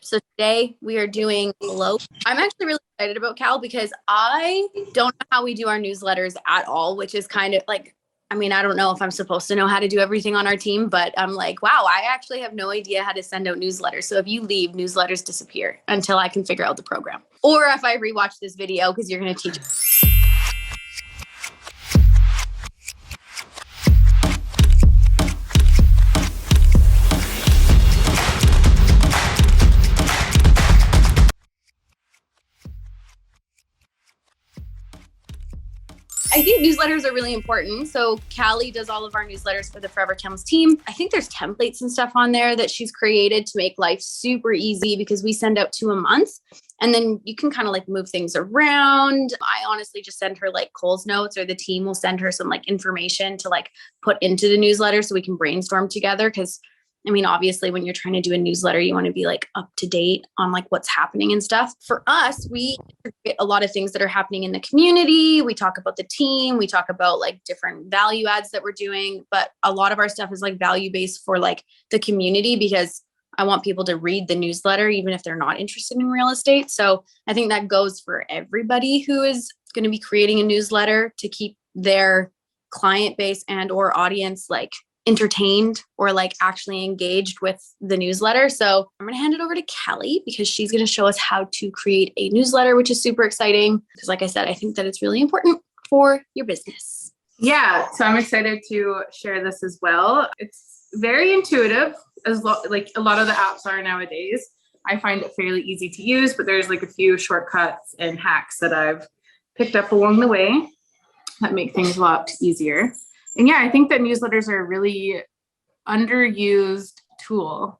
So today we are doing Flow. I'm actually really excited about Cal because I don't know how we do our newsletters at all, which is kind of like, I mean, I don't know if I'm supposed to know how to do everything on our team, but I'm like, wow, I actually have no idea how to send out newsletters. So if you leave, newsletters disappear until I can figure out the program. Or if I rewatch this video, because you're going to teach. I think newsletters are really important. So Callie does all of our newsletters for the Forever Chems team. I think there's templates and stuff on there that she's created to make life super easy because we send out 2 a month. And then you can kind of like move things around. I honestly just send her like Cole's notes, or the team will send her some like information to like put into the newsletter so we can brainstorm together. Because I mean, obviously, when you're trying to do a newsletter, you want to be like up to date on like what's happening and stuff. For us, we get a lot of things that are happening in the community. We talk about the team. We talk about like different value adds that we're doing. But a lot of our stuff is like value based for like the community, because I want people to read the newsletter, even if they're not interested in real estate. So I think that goes for everybody who is going to be creating a newsletter to keep their client base and or audience like entertained or like actually engaged with the newsletter. So I'm going to hand it over to Callie because she's going to show us how to create a newsletter, which is super exciting. Because like I said, I think that it's really important for your business. Yeah. So I'm excited to share this as well. It's very intuitive, like a lot of the apps are nowadays. I find it fairly easy to use, but there's like a few shortcuts and hacks that I've picked up along the way that make things a lot easier. And yeah, I think that newsletters are a really underused tool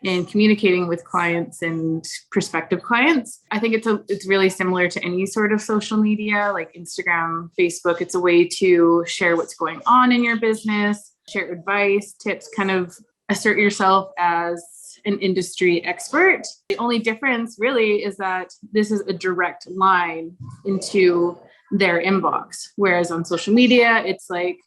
in communicating with clients and prospective clients. I think it's really similar to any sort of social media like Instagram, Facebook. It's a way to share what's going on in your business, share advice, tips, kind of assert yourself as an industry expert. The only difference really is that this is a direct line into their inbox. Whereas on social media, it's like,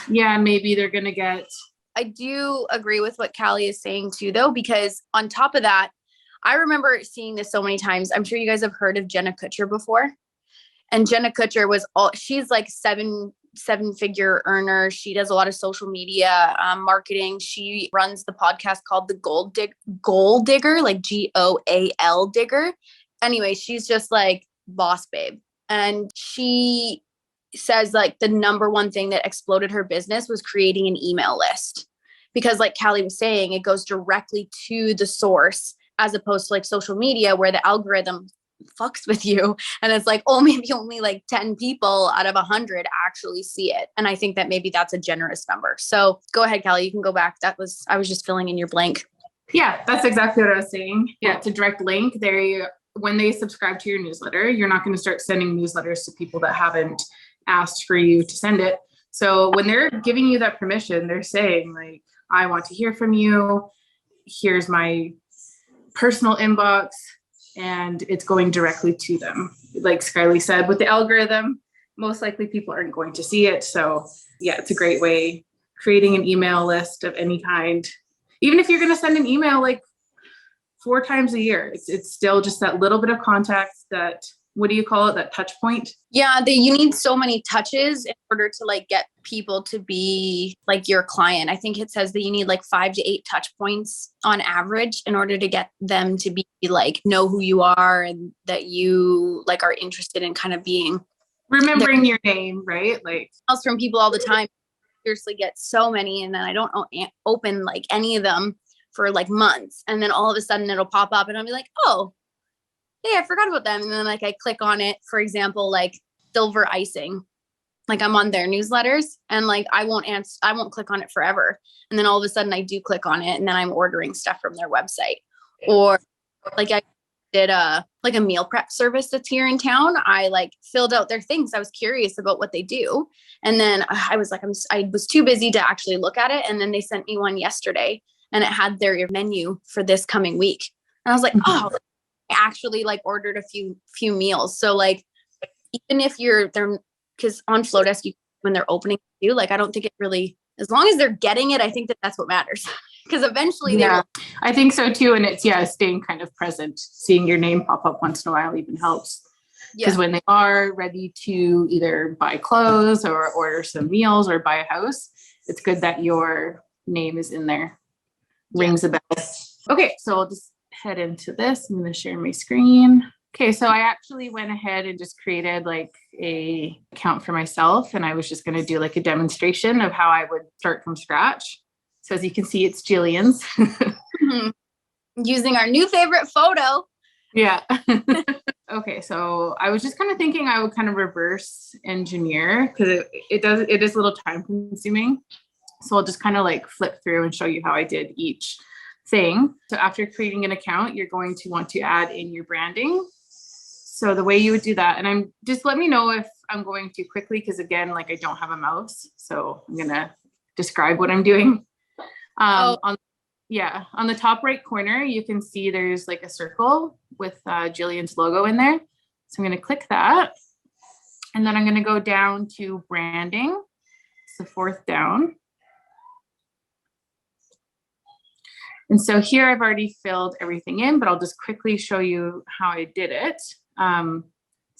yeah, maybe they're going to get. I do agree with what Callie is saying too, though, because on top of that, I remember seeing this so many times. I'm sure you guys have heard of Jenna Kutcher before. And Jenna Kutcher she's like seven-figure earner. She does a lot of social media marketing. She runs the podcast called The Goal Digger, like GOAL Digger. Anyway, she's just like boss babe. And she says like the number one thing that exploded her business was creating an email list, because like Callie was saying, it goes directly to the source as opposed to like social media where the algorithm fucks with you. And it's like, oh, maybe only like 10 people out of 100 actually see it. And I think that maybe that's a generous number. So go ahead, Callie, you can go back. I was just filling in your blank. Yeah, that's exactly what I was saying. Yeah, it's a direct link. When they subscribe to your newsletter, you're not going to start sending newsletters to people that haven't asked for you to send it. So when they're giving you that permission, they're saying like, I want to hear from you. Here's my personal inbox, and it's going directly to them. Like Skylie said, with the algorithm, most likely people aren't going to see it. So yeah, it's a great way. Creating an email list of any kind, even if you're going to send an email like 4 times a year, it's still just that little bit of context, that, what do you call it? That touch point? Yeah, you need so many touches in order to like get people to be like your client. I think it says that you need like 5 to 8 touch points on average in order to get them to be like, know who you are and that you like are interested in kind of being. Remembering your name, right? Like emails from people all the time. Seriously get so many, and then I don't open like any of them for like months. And then all of a sudden it'll pop up and I'll be like, oh, hey, I forgot about them. And then like I click on it, for example, like silver icing, like I'm on their newsletters and like I won't click on it forever. And then all of a sudden I do click on it and then I'm ordering stuff from their website. Or like I did a meal prep service that's here in town. I like filled out their things. I was curious about what they do. And then I was like, I was too busy to actually look at it. And then they sent me one yesterday and it had their menu for this coming week. And I was like, oh, I actually like ordered a few meals. So like, even if because on FloDesk, when they're opening you, like, I don't think it really, as long as they're getting it, I think that that's what matters. because eventually they Yeah, will. I think so too. And it's, staying kind of present. Seeing your name pop up once in a while even helps. Because when they are ready to either buy clothes or order some meals or buy a house, it's good that your name is in there. Rings a bell. Okay, so I'll just head into this. I'm going to share my screen. Okay, so I actually went ahead and just created like a account for myself, and I was just going to do like a demonstration of how I would start from scratch. So as you can see, it's Jillian's. Using our new favorite photo. Yeah. Okay, so I was just kind of thinking I would kind of reverse engineer because it is a little time consuming. So I'll just kind of like flip through and show you how I did each thing. So after creating an account, you're going to want to add in your branding. So the way you would do that, and I'm just let me know if I'm going too quickly because again, like I don't have a mouse, so I'm gonna describe what I'm doing. On the top right corner, you can see there's like a circle with Jillian's logo in there. So I'm going to click that. And then I'm going to go down to branding. It's the fourth down. And so here I've already filled everything in, but I'll just quickly show you how I did it. So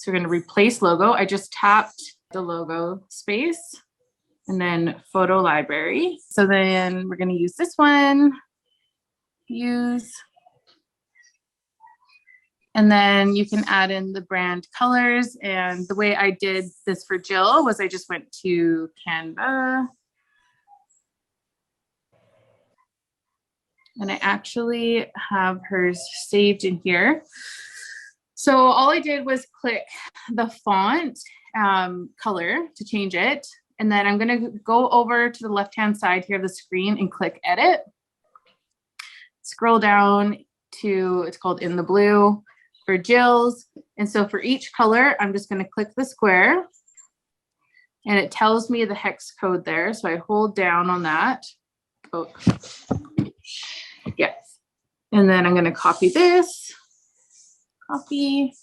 we're going to replace logo. I just tapped the logo space and then photo library. So then we're going to use this one. And then you can add in the brand colors. And the way I did this for Jill was I just went to Canva and I actually have hers saved in here. So all I did was click the font color to change it. And then I'm going to go over to the left-hand side here of the screen and click edit. Scroll down to, it's called In the Blue for Jill's. And so for each color, I'm just going to click the square and it tells me the hex code there. So I hold down on that. Oh, yes. And then I'm going to copy this, copy,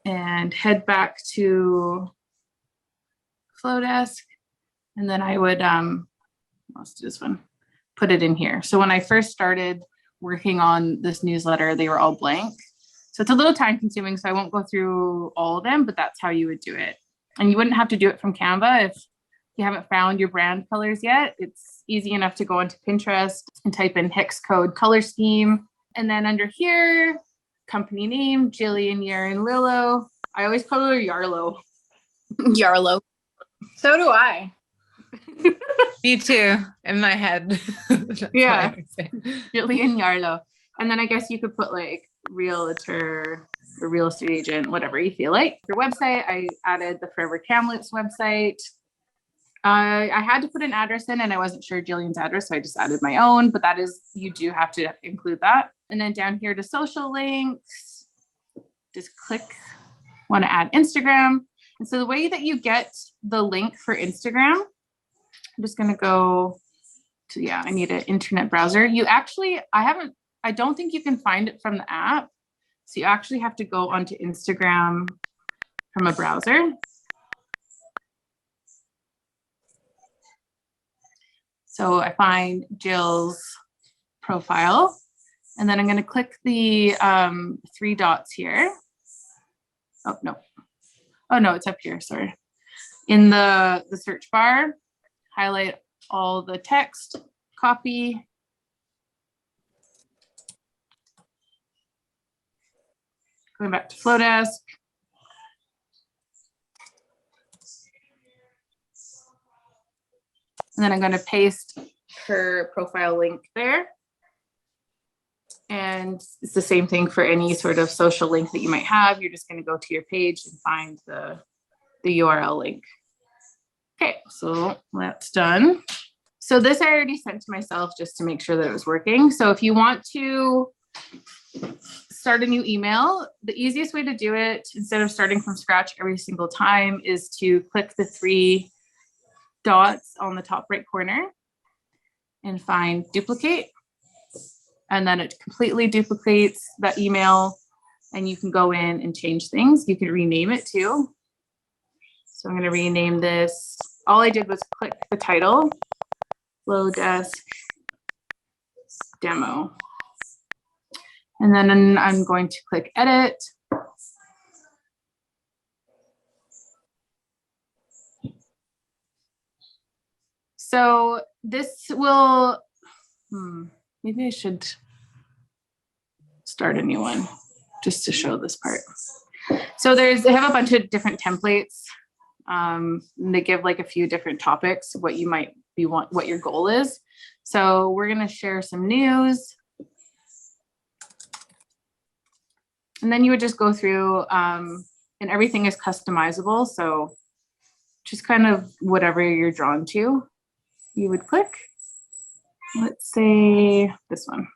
and head back to FloDesk. And then I would, let's do this one. Put it in here. So when I first started working on this newsletter, they were all blank. So it's a little time consuming, so I won't go through all of them, but that's how you would do it. And you wouldn't have to do it from Canva if you haven't found your brand colors yet. It's easy enough to go into Pinterest and type in hex code color scheme. And then under here, company name, Jillian Yaron Lillo. I always call her Yarlo. Yarlo. So do I. Me too, in my head. Yeah, Jillian Yarlo. And then I guess you could put like realtor or real estate agent, whatever you feel like. Your website, I added the Forever Kamloops website. I had to put an address in and I wasn't sure Jillian's address, so I just added my own, but that is, you do have to include that. And then down here to social links, just click, want to add Instagram. And so the way that you get the link for Instagram, I'm just going to go to, I need an internet browser. You actually, I don't think you can find it from the app. So you actually have to go onto Instagram from a browser. So I find Jill's profile, and then I'm going to click the 3 dots here. Oh, no. Oh, no, it's up here. Sorry. In the search bar, highlight all the text, copy. Going back to FloDesk. And then I'm going to paste her profile link there. And it's the same thing for any sort of social link that you might have. You're just going to go to your page and find the URL link. Okay, so that's done. So this I already sent to myself just to make sure that it was working. So if you want to start a new email, the easiest way to do it, instead of starting from scratch every single time, is to click the 3 dots on the top right corner and find duplicate. And then it completely duplicates that email and you can go in and change things. You can rename it too. So I'm going to rename this. All I did was click the title FloDesk demo. And then I'm going to click edit. So this will, maybe I should start a new one just to show this part. So they have a bunch of different templates. They give like a few different topics, what you might be what your goal is. So we're going to share some news. And then you would just go through, and everything is customizable. So just kind of whatever you're drawn to, you would click. Let's say this one.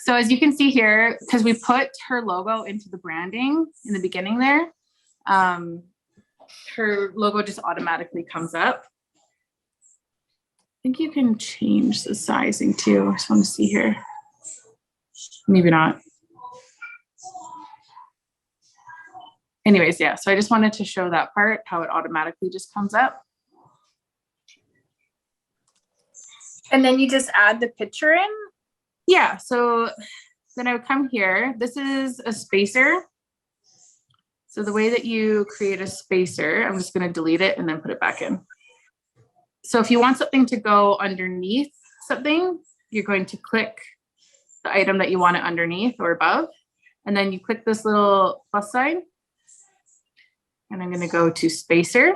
So as you can see here, because we put her logo into the branding in the beginning there, her logo just automatically comes up. I think you can change the sizing too. I just want to see here. Maybe not. Anyways, yeah, so I just wanted to show that part, how it automatically just comes up. And then you just add the picture in? Yeah, so then I would come here. This is a spacer. So the way that you create a spacer, I'm just going to delete it and then put it back in. So if you want something to go underneath something, you're going to click the item that you want it underneath or above. And then you click this little plus sign. And I'm going to go to spacer.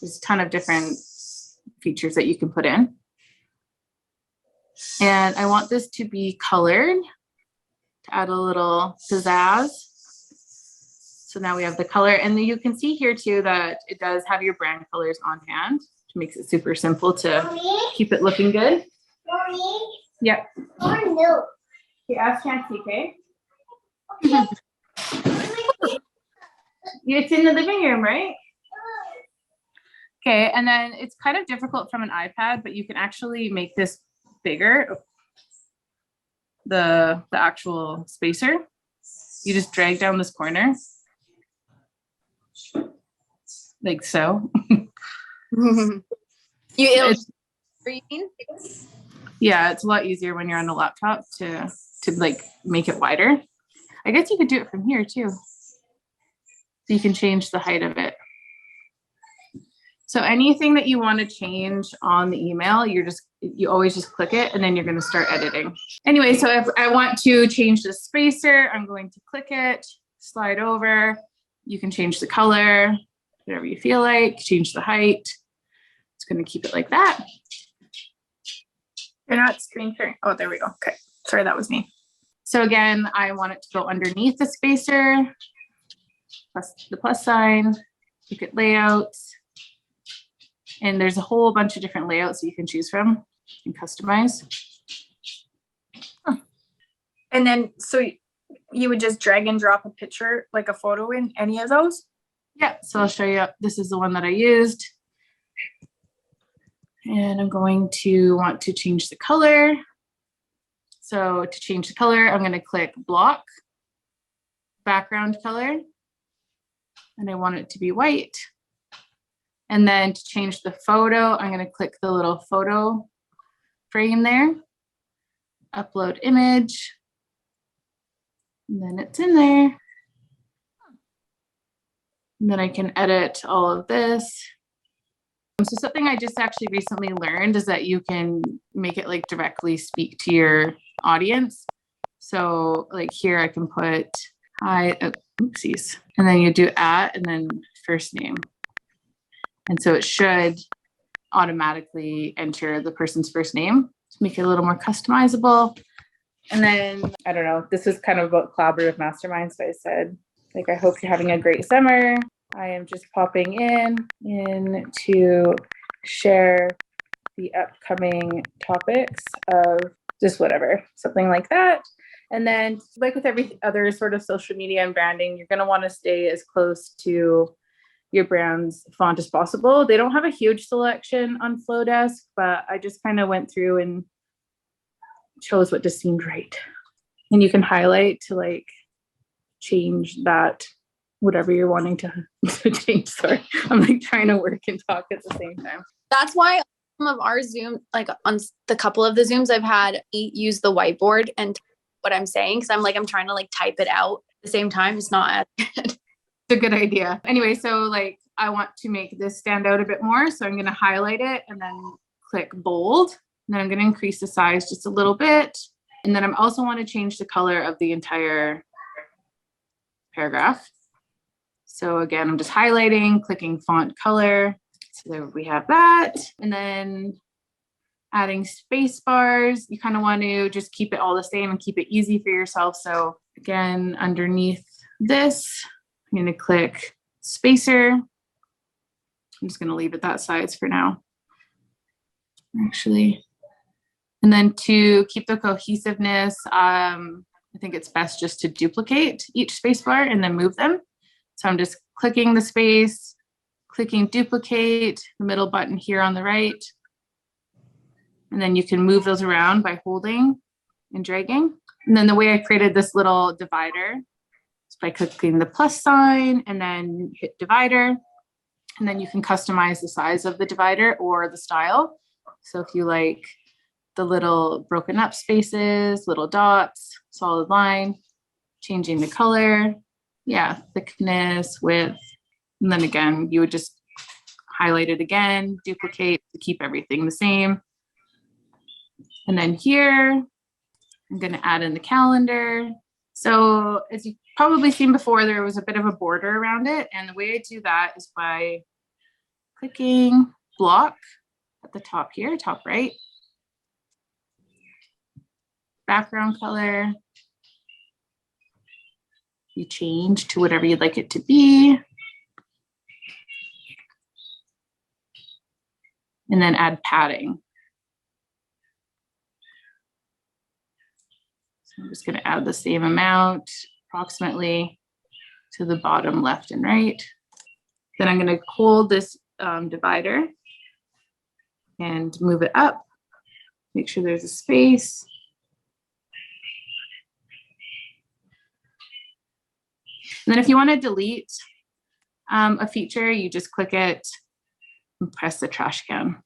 There's a ton of different features that you can put in. And I want this to be colored to add a little pizzazz. So now we have the color, and you can see here too that it does have your brand colors on hand, which makes it super simple to keep it looking good. Yep. Oh no. Okay, ask Chancy, okay? It's in the living room, right? Okay, and then it's kind of difficult from an iPad, but you can actually make this bigger, the actual spacer. You just drag down this corner like so. Yeah, it's a lot easier when you're on a laptop to like make it wider. I guess you could do it from here too, so you can change the height of it. So anything that you want to change on the email, you always just click it and then you're going to start editing. Anyway, so if I want to change the spacer, I'm going to click it, slide over. You can change the color, whatever you feel like, change the height. It's going to keep it like that. You're not screen sharing. Oh, there we go. Okay. Sorry, that was me. So again, I want it to go underneath the spacer, plus the plus sign, look at layouts. And there's a whole bunch of different layouts that you can choose from and customize. Huh. And then, so you would just drag and drop a picture, like a photo in any of those? Yeah, so I'll show you. This is the one that I used. And I'm going to want to change the color. So to change the color, I'm going to click block, background color, and I want it to be white. And then to change the photo, I'm going to click the little photo frame there, upload image, and then it's in there. And then I can edit all of this. So something I just actually recently learned is that you can make it like directly speak to your audience. So like here I can put hi, oopsies, and then you do at and then first name. And so it should automatically enter the person's first name to make it a little more customizable. And then, I don't know, this is kind of about collaborative masterminds, but I said, like, I hope you're having a great summer. I am just popping in to share the upcoming topics of just whatever, something like that. And then like with every other sort of social media and branding, you're going to want to stay as close to your brand's font as possible. They don't have a huge selection on FloDesk, but I just kind of went through and chose what just seemed right. And you can highlight to like change that whatever you're wanting to change. Sorry, I'm like trying to work and talk at the same time. That's why some of our Zoom, like on the couple of the Zooms I've had, use the whiteboard and what I'm saying. Cause I'm trying to like type it out at the same time. It's not as good. It's a good idea. Anyway, so like I want to make this stand out a bit more. So I'm going to highlight it and then click bold. And then I'm going to increase the size just a little bit. And then I also want to change the color of the entire paragraph. So again, I'm just highlighting, clicking font color. So there we have that. And then adding space bars. You kind of want to just keep it all the same and keep it easy for yourself. So again, underneath this, I'm going to click spacer. I'm just going to leave it that size for now. Actually, and then to keep the cohesiveness, I think it's best just to duplicate each spacebar and then move them. So I'm just clicking the space, clicking duplicate, the middle button here on the right. And then you can move those around by holding and dragging. And then the way I created this little divider is by clicking the plus sign and then hit divider. And then you can customize the size of the divider or the style. So if you like the little broken up spaces, little dots, solid line, changing the color, yeah, thickness, width, and then again, you would just highlight it again, duplicate to keep everything the same. And then here, I'm going to add in the calendar. So as you've probably seen before, there was a bit of a border around it. And the way I do that is by clicking block at the top here, top right. Background color. You change to whatever you'd like it to be. And then add padding. So I'm just going to add the same amount approximately to the bottom left and right. Then I'm going to hold this divider and move it up. Make sure there's a space. And then if you want to delete a feature, you just click it and press the trash can.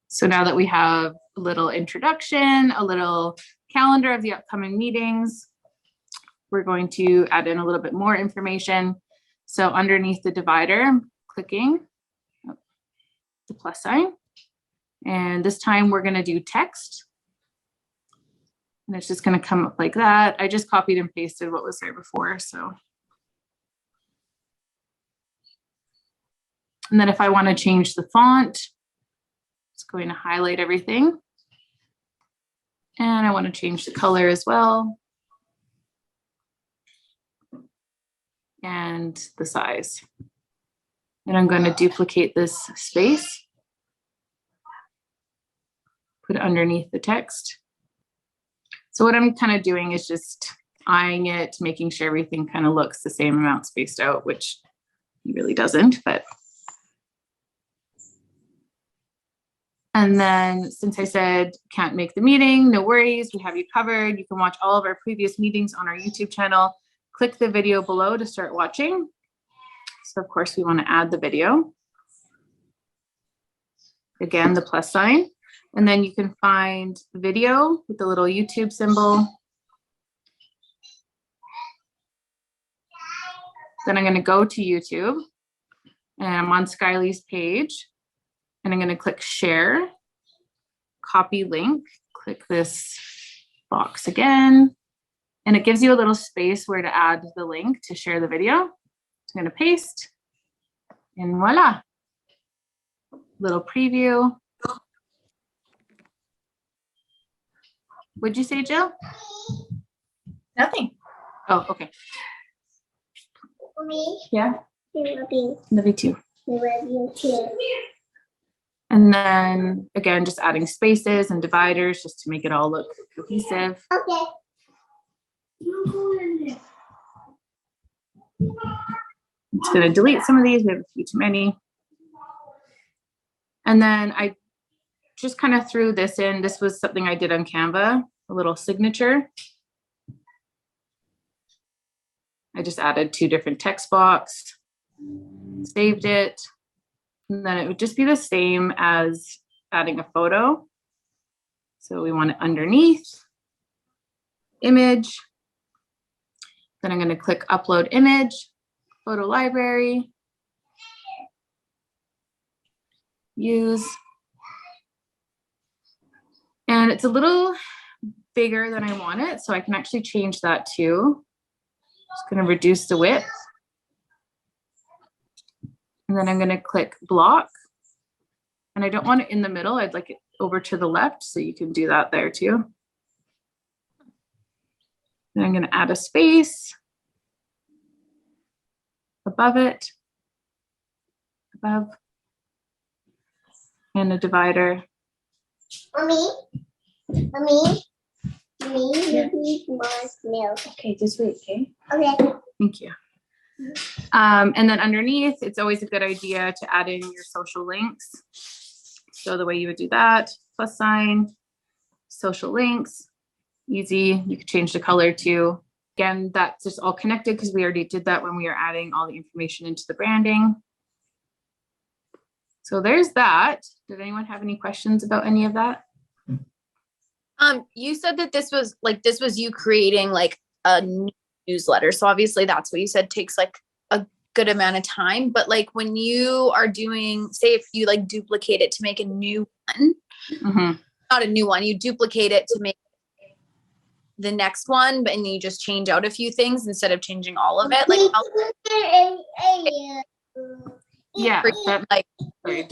So now that we have a little introduction, a little calendar of the upcoming meetings, we're going to add in a little bit more information. So underneath the divider, I'm clicking the plus sign. And this time we're going to do text. And it's just going to come up like that. I just copied and pasted what was there before. So. And then if I want to change the font, it's going to highlight everything. And I want to change the color as well. And the size. And I'm going to duplicate this space. Put it underneath the text. So what I'm kind of doing is just eyeing it, making sure everything kind of looks the same amount spaced out, which it really doesn't, but. And then since I said can't make the meeting, no worries, we have you covered. You can watch all of our previous meetings on our YouTube channel. Click the video below to start watching. So of course we want to add the video. Again, the plus sign. And then you can find video with the little YouTube symbol. Then I'm going to go to YouTube and I'm on Skylie's page. And I'm going to click share, copy link, click this box again. And it gives you a little space where to add the link to share the video. So I'm going to paste and voila. Little preview. What'd you say, Jill? Nothing. Oh, okay. Me, Yeah, love you too. we love you too. And then again, just adding spaces and dividers just to make it all look cohesive. Okay. I'm just going to delete some of these. We have a few too many. And then I just kind of threw this in. This was something I did on Canva, a little signature. I just added 2 different text box, saved it, and then it would just be the same as adding a photo. So we want it underneath, image. Then I'm going to click upload image, photo library, use. And it's a little bigger than I want it, so I can actually change that too. Just going to reduce the width. And then I'm going to click block. And I don't want it in the middle. I'd like it over to the left, so you can do that there too. Then I'm going to add a space above it, above, and a divider. Mommy, you need more milk. Okay, just wait, okay? Okay. Thank you. And then underneath, it's always a good idea to add in your social links. So the way you would do that, plus sign, social links, easy. You could change the color too. Again, that's just all connected because we already did that when we were adding all the information into the branding. So there's that. Did anyone have any questions about any of that? You said that this was you creating like a newsletter. So obviously that's what you said takes like a good amount of time. But like when you are doing, say if you like duplicate it to make a new one, not a new one, you duplicate it to make the next one, but and you just change out a few things instead of changing all of it. Like yeah, like sorry,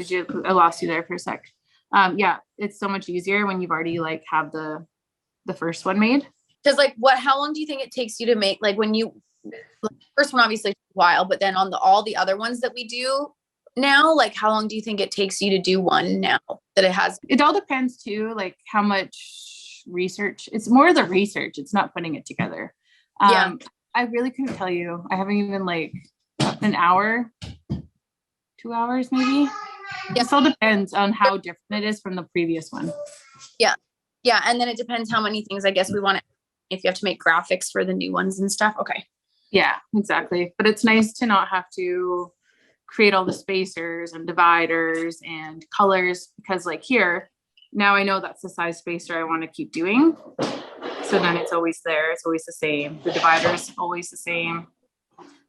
I lost you there for a sec. Yeah, it's so much easier when you've already like have the first one made. because like how long do you think it takes you to make, like when you first one obviously took a while, but then on all the other ones that we do now, like how long do you think it takes you to do one now that it has? It all depends too, like how much research. It's more the research. It's not putting it together. Yeah. I really couldn't tell you. I haven't even like an hour, 2 hours maybe. Yeah. It all depends on how different it is from the previous one. Yeah. And then it depends how many things I guess we want to, if you have to make graphics for the new ones and stuff. Okay. Yeah, exactly. But it's nice to not have to create all the spacers and dividers and colors, because like here, now I know that's the size spacer I want to keep doing. So then it's always there. It's always the same. The divider is always the same.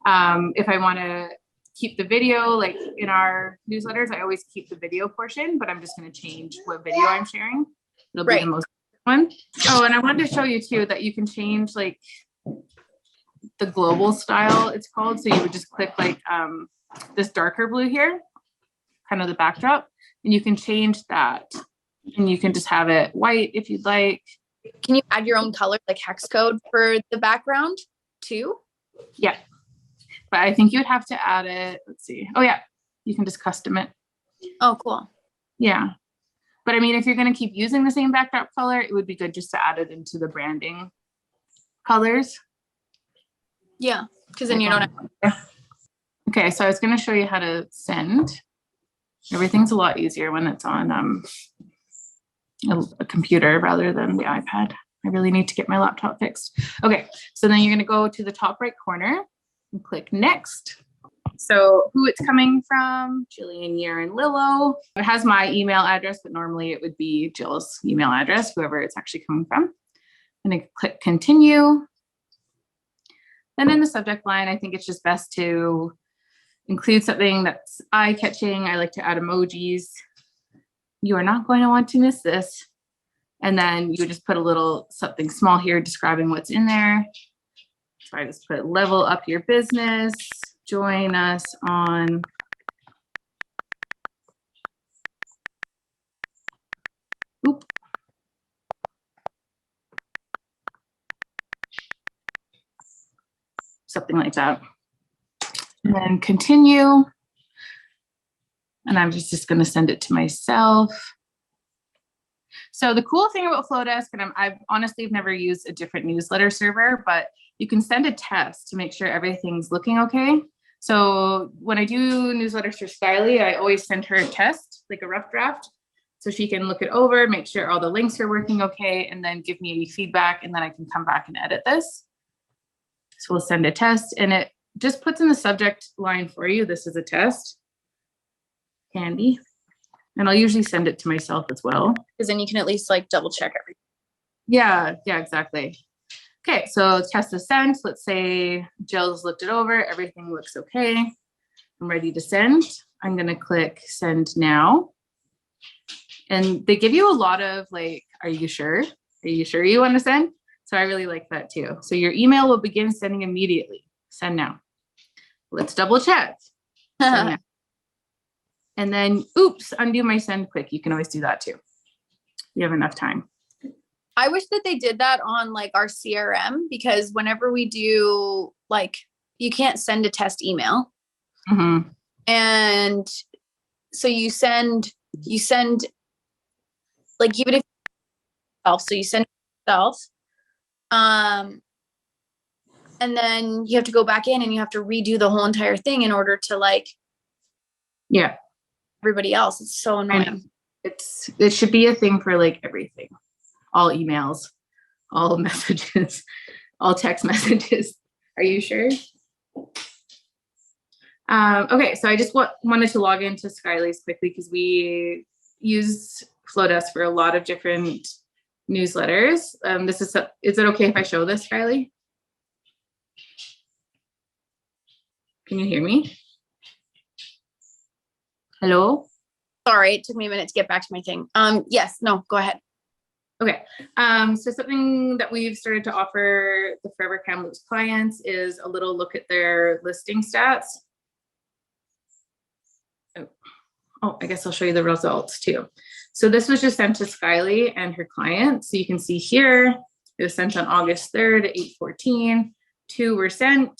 If I want to keep the video, like in our newsletters, I always keep the video portion, but I'm just going to change what video I'm sharing. It'll be the most one. Oh, and I wanted to show you too that you can change like the global style, it's called. So you would just click like this darker blue here, kind of the backdrop, and you can change that. And you can just have it white if you'd like. Can you add your own color, like hex code for the background too? Yeah. But I think you'd have to add it. Let's see. Oh yeah. You can just custom it. Oh, cool. Yeah. But I mean, if you're going to keep using the same backdrop color, it would be good just to add it into the branding colors. Yeah. Because then you don't have. Okay. So I was going to show you how to send. Everything's a lot easier when it's on a computer rather than the iPad. I really need to get my laptop fixed. Okay. So then you're going to go to the top right corner and click next. So who it's coming from, Jillian, Year, and Lillo. It has my email address, but normally it would be Jill's email address, whoever it's actually coming from. And then click continue. Then in the subject line, I think it's just best to include something that's eye-catching. I like to add emojis. You are not going to want to miss this. And then you would just put a little something small here describing what's in there. So I just put level up your business. Join us on something like that. And then continue. And I'm just going to send it to myself. So the cool thing about FloDesk, and I've honestly never used a different newsletter server, but you can send a test to make sure everything's looking okay. So when I do newsletters for Kylie, I always send her a test, like a rough draft, so she can look it over, make sure all the links are working okay, and then give me any feedback, and then I can come back and edit this. So we'll send a test, and it just puts in the subject line for you, this is a test. Handy. And I'll usually send it to myself as well. Because then you can at least like double check everything. Yeah, exactly. Okay, so test is sent. Let's say Jill's looked it over. Everything looks okay. I'm ready to send. I'm going to click send now. And they give you a lot of like, are you sure? Are you sure you want to send? So I really like that too. So your email will begin sending immediately. Send now. Let's double check. Send now. And then, oops, undo my send quick. You can always do that too. You have enough time. I wish that they did that on like our CRM, because whenever we do, like, you can't send a test email. Mm-hmm. And so you send like, even if yourself, so you send yourself, and then you have to go back in and you have to redo the whole entire thing in order to like, Yeah. everybody else. It's so annoying. It should be a thing for like everything, all emails, all messages, all text messages. Are you sure? Okay, so I just wanted to log into Skylie's quickly because we use FloDesk for a lot of different newsletters. Is it okay if I show this, Kylie? Can you hear me? Hello? Sorry, it took me a minute to get back to my thing. Yes, no, go ahead. Okay, so something that we've started to offer the Forever Kamloops clients is a little look at their listing stats. Oh, I guess I'll show you the results too. So this was just sent to Kylie and her client. So you can see here, it was sent on August 3rd at 8:14. 2 were sent,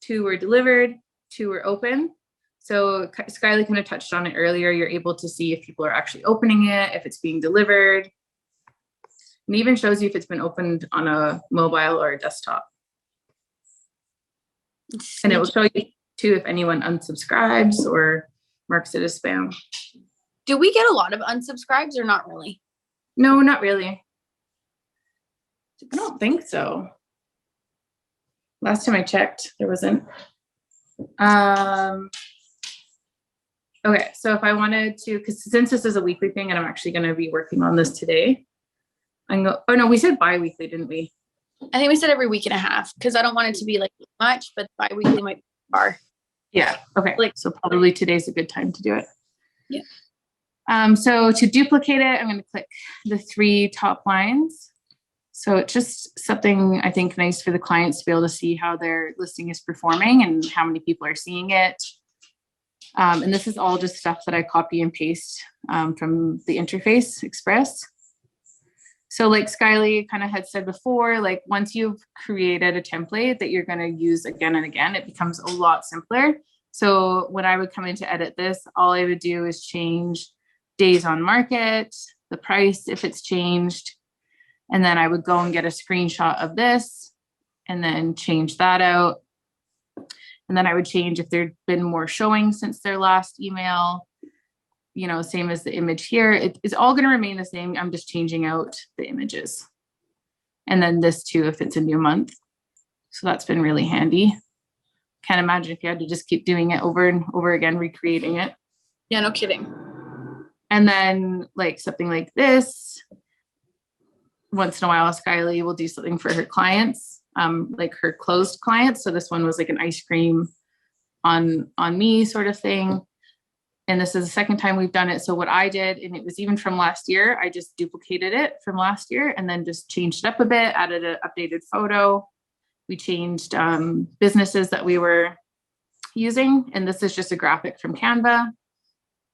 2 were delivered, 2 were open. So Kylie kind of touched on it earlier. You're able to see if people are actually opening it, if it's being delivered. And even shows you if it's been opened on a mobile or a desktop. And it will show you too if anyone unsubscribes or marks it as spam. Do we get a lot of unsubscribes or not really? No, not really. I don't think so. Last time I checked, there wasn't. Okay, so if I wanted to, because since this is a weekly thing and I'm actually going to be working on this today, oh no, we said bi-weekly, didn't we? I think we said every week and a half, because I don't want it to be like much, but bi-weekly might be far. Yeah, okay. So probably today's a good time to do it. Yeah. So to duplicate it, I'm going to click the 3 top lines. So it's just something I think nice for the clients to be able to see how their listing is performing and how many people are seeing it. And this is all just stuff that I copy and paste from the interface Express. So like Kylie kind of had said before, like once you've created a template that you're going to use again and again, it becomes a lot simpler. So when I would come in to edit this, all I would do is change days on market, the price if it's changed, and then I would go and get a screenshot of this and then change that out. And then I would change if there'd been more showing since their last email, you know, same as the image here. It's all going to remain the same. I'm just changing out the images. And then this too, if it's a new month. So that's been really handy. Can't imagine if you had to just keep doing it over and over again, recreating it. Yeah, no kidding. And then like something like this, once in a while, Kylie will do something for her clients, like her closed clients. So this one was like an ice cream on me sort of thing. And this is the second time we've done it. So what I did, and it was even from last year, I just duplicated it from last year and then just changed it up a bit, added an updated photo. We changed businesses that we were using. And this is just a graphic from Canva.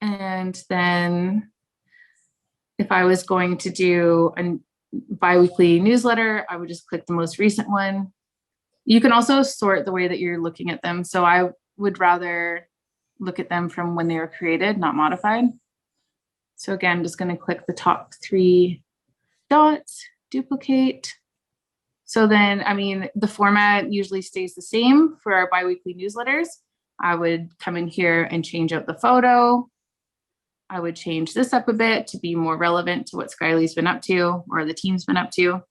And then if I was going to do a bi-weekly newsletter, I would just click the most recent one. You can also sort the way that you're looking at them. So I would rather look at them from when they were created, not modified. So again, I'm just going to click the top 3 dots, duplicate. So then, I mean, the format usually stays the same for our bi-weekly newsletters. I would come in here and change out the photo. I would change this up a bit to be more relevant to what Skylie's been up to or the team's been up to.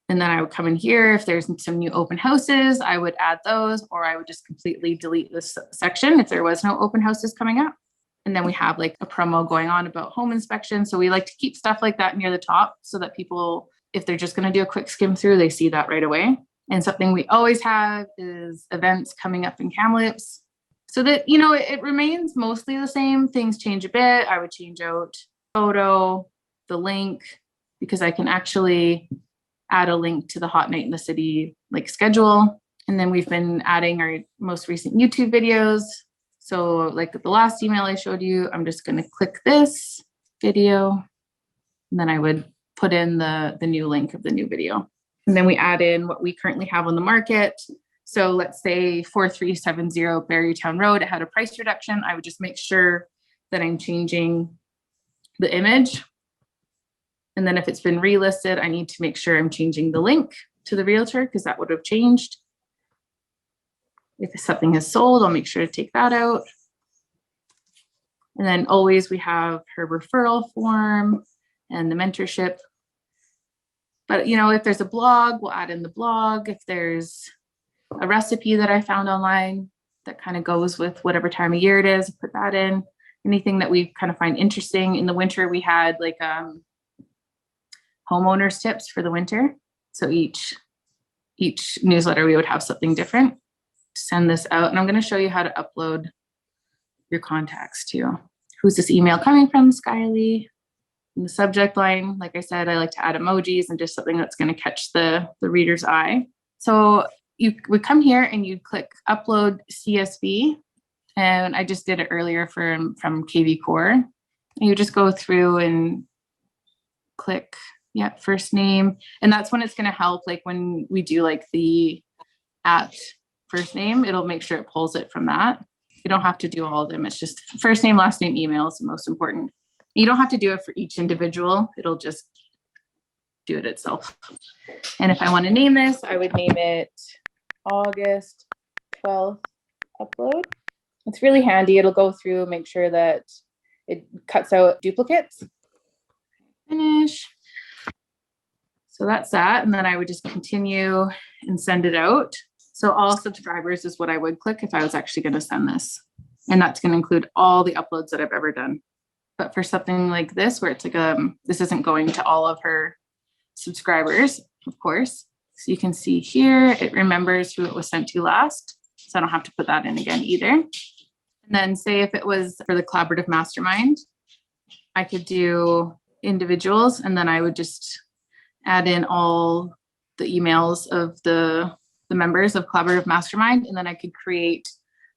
And then I would come in here. If there's some new open houses, I would add those, or I would just completely delete this section if there was no open houses coming up. And then we have like a promo going on about home inspection. So we like to keep stuff like that near the top so that people, if they're just going to do a quick skim through, they see that right away. And something we always have is events coming up in Kamloops. So that, you know, it remains mostly the same. Things change a bit. I would change out photo, the link, because I can actually add a link to the Hot Night in the City like schedule. And then we've been adding our most recent YouTube videos. So like the last email I showed you, I'm just going to click this video, and then I would put in the new link of the new video. And then we add in what we currently have on the market. So let's say 4370 Barrytown Road, it had a price reduction. I would just make sure that I'm changing the image. And then if it's been relisted, I need to make sure I'm changing the link to the realtor because that would have changed. If something is sold, I'll make sure to take that out. And then always we have her referral form and the mentorship. But, you know, if there's a blog, we'll add in the blog. If there's a recipe that I found online that kind of goes with whatever time of year it is, put that in. Anything that we kind of find interesting. In the winter, we had like homeowners tips for the winter. So each newsletter, we would have something different. Send this out, and I'm going to show you how to upload your contacts too. Who's this email coming from, Kylie? In the subject line, like I said, I like to add emojis and just something that's going to catch the reader's eye. So you would come here and you'd click upload CSV. And I just did it earlier from KV Core. And you just go through and click, first name. And that's when it's going to help. Like when we do like the at first name, it'll make sure it pulls it from that. You don't have to do all of them. It's just first name, last name, email is the most important. You don't have to do it for each individual. It'll just do it itself. And if I want to name this, I would name it August 12th upload. It's really handy. It'll go through, make sure that it cuts out duplicates. Finish. So that's that. And then I would just continue and send it out. So all subscribers is what I would click if I was actually going to send this. And that's going to include all the uploads that I've ever done. But for something like this, where it's like, this isn't going to all of her subscribers, of course. So you can see here, it remembers who it was sent to last. So I don't have to put that in again either. And then say if it was for the collaborative mastermind, I could do individuals, and then I would just add in all the emails of the members of collaborative mastermind. And then I could create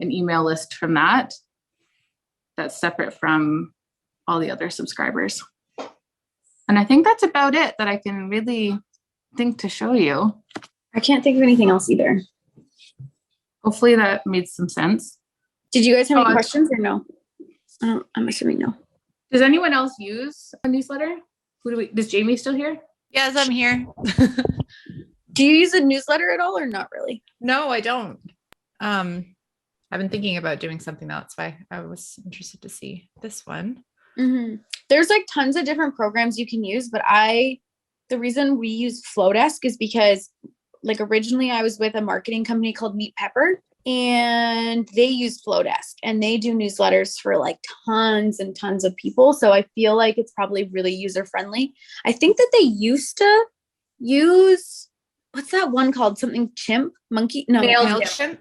an email list from that that's separate from all the other subscribers. And I think that's about it that I can really think to show you. I can't think of anything else either. Hopefully that made some sense. Did you guys have any questions or no? I'm assuming no. Does anyone else use a newsletter? Does Jamie still here? Yes, I'm here. Do you use a newsletter at all or not really? No, I don't. I've been thinking about doing something. That's why I was interested to see this one. Mm-hmm. There's like tons of different programs you can use, but the reason we use FloDesk is because like originally I was with a marketing company called Meat Pepper, and they use FloDesk and they do newsletters for like tons and tons of people. So I feel like it's probably really user friendly. I think that they used to use, what's that one called? Something chimp? Monkey? No. MailChimp.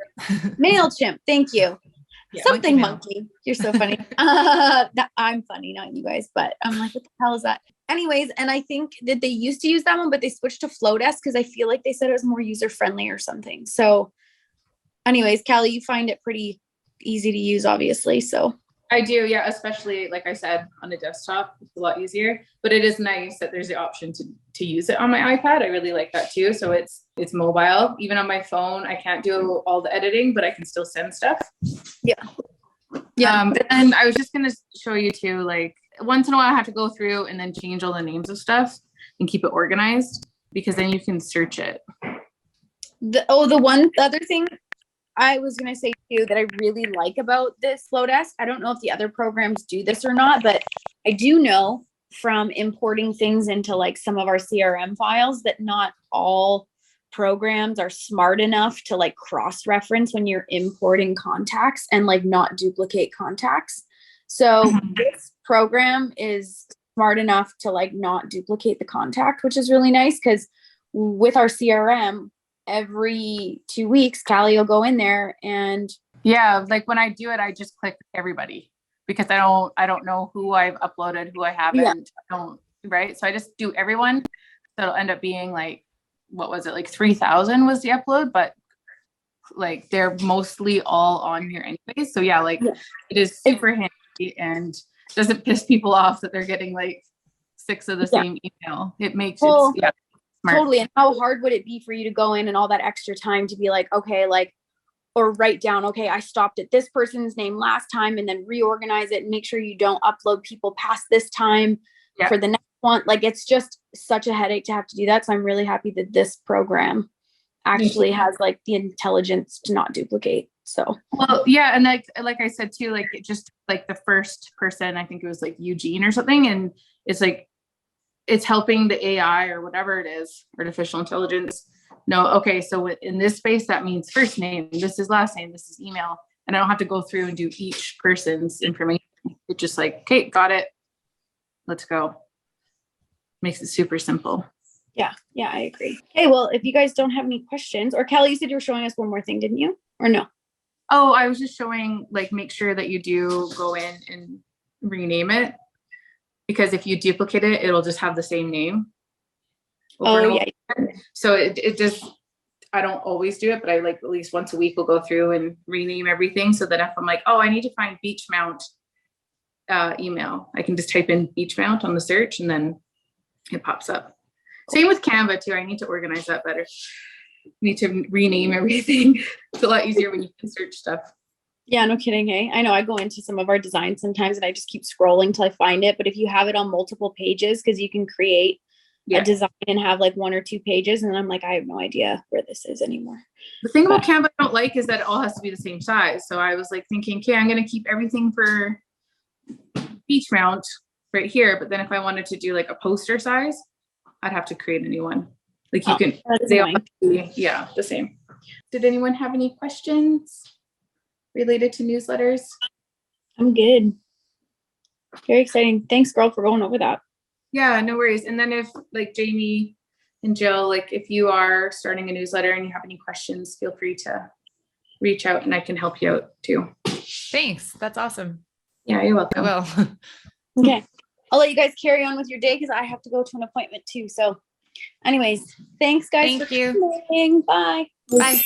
MailChimp. Thank you. Yeah, Something monkey. You're so funny. I'm funny, not you guys, but I'm like, what the hell is that? Anyways, and I think that they used to use that one, but they switched to FloDesk because I feel like they said it was more user friendly or something. So anyways, Callie, you find it pretty easy to use, obviously. So I do, yeah, especially like I said, on a desktop, it's a lot easier, but it is nice that there's the option to use it on my iPad. I really like that too. So it's mobile. Even on my phone, I can't do all the editing, but I can still send stuff. Yeah. Yeah. And I was just going to show you too, like once in a while I have to go through and then change all the names of stuff and keep it organized, because then you can search it. The other thing I was going to say too that I really like about this FloDesk, I don't know if the other programs do this or not, but I do know from importing things into like some of our CRM files that not all programs are smart enough to like cross-reference when you're importing contacts and like not duplicate contacts. So this program is smart enough to like not duplicate the contact, which is really nice because with our CRM, every 2 weeks, Callie will go in there and Yeah, like when I do it, I just click everybody because I don't know who I've uploaded, who I haven't. I don't, right? So I just do everyone. So it'll end up being like, what was it? Like 3,000 was the upload, but like they're mostly all on here anyway. So yeah, like it is super handy and doesn't piss people off that they're getting like 6 of the same email. It makes it smart. Totally. And how hard would it be for you to go in and all that extra time to be like, okay, like, or write down, okay, I stopped at this person's name last time and then reorganize it and make sure you don't upload people past this time for the next one. Like it's just such a headache to have to do that. So I'm really happy that this program actually has like the intelligence to not duplicate. So, well, yeah. And like I said too, like it just like the first person, I think it was like Eugene or something. And it's like, it's helping the AI or whatever it is, artificial intelligence, know, okay, so in this space, that means first name, this is last name, this is email. And I don't have to go through and do each person's information. It's just like, okay, got it. Let's go. Makes it super simple. Yeah, I agree. Okay, well, if you guys don't have any questions, or Callie, you said you were showing us one more thing, didn't you? Or no? Oh, I was just showing, like, make sure that you do go in and rename it. Because if you duplicate it, it'll just have the same name. So it just, I don't always do it, but I like at least once a week will go through and rename everything. So that if I'm like, oh, I need to find beach mount email, I can just type in beach mount on the search and then it pops up. Same with Canva too. I need to organize that better. Need to rename everything. It's a lot easier when you can search stuff. Yeah, no kidding. Hey, I know I go into some of our designs sometimes and I just keep scrolling till I find it. But if you have it on multiple pages, because you can create a design and have like 1 or 2 pages, and I'm like, I have no idea where this is anymore. The thing about Canva I don't like is that it all has to be the same size. So I was like thinking, okay, I'm going to keep everything for beach mount right here. But then if I wanted to do like a poster size, I'd have to create a new one. Like you can, they all have to be, the same. Did anyone have any questions related to newsletters? I'm good. Very exciting. Thanks, girl, for going over that. Yeah, no worries. And then if like Jamie and Jill, like if you are starting a newsletter and you have any questions, feel free to reach out and I can help you out too. Thanks. That's awesome. Yeah, you're welcome. I will. Okay. I'll let you guys carry on with your day because I have to go to an appointment too. So anyways, thanks guys. Thank you. Coming. Bye. Bye.